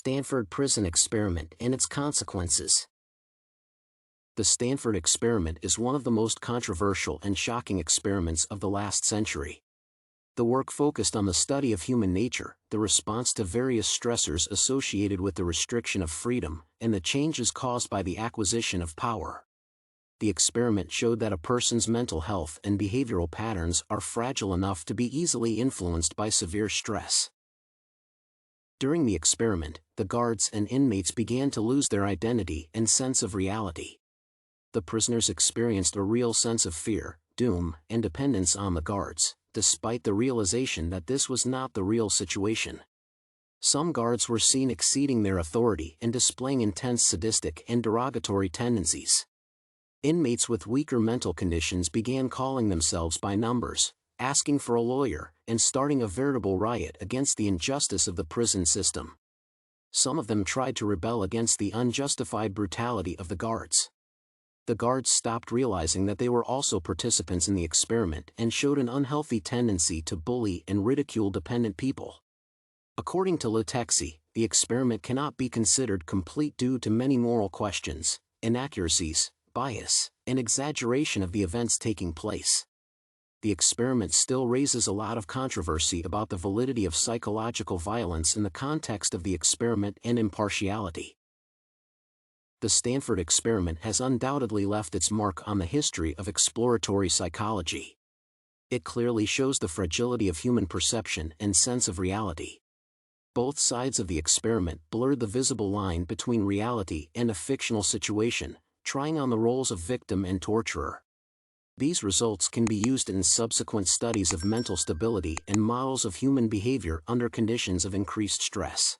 Stanford Prison Experiment and its consequences. The Stanford Experiment is one of the most controversial and shocking experiments of the last century. The work focused on the study of human nature, the response to various stressors associated with the restriction of freedom, and the changes caused by the acquisition of power. The experiment showed that a person's mental health and behavioral patterns are fragile enough to be easily influenced by severe stress. During the experiment, the guards and inmates began to lose their identity and sense of reality. The prisoners experienced a real sense of fear, doom, and dependence on the guards, despite the realization that this was not the real situation. Some guards were seen exceeding their authority and displaying intense sadistic and derogatory tendencies. Inmates with weaker mental conditions began calling themselves by numbers, asking for a lawyer, and starting a veritable riot against the injustice of the prison system. Some of them tried to rebel against the unjustified brutality of the guards. The guards stopped realizing that they were also participants in the experiment and showed an unhealthy tendency to bully and ridicule dependent people. According to Texier, the experiment cannot be considered complete due to many moral questions, inaccuracies, bias, and exaggeration of the events taking place. The experiment still raises a lot of controversy about the validity of psychological violence in the context of the experiment and impartiality. The Stanford experiment has undoubtedly left its mark on the history of exploratory psychology. It clearly shows the fragility of human perception and sense of reality. Both sides of the experiment blurred the visible line between reality and a fictional situation, trying on the roles of victim and torturer. These results can be used in subsequent studies of mental stability and models of human behavior under conditions of increased stress.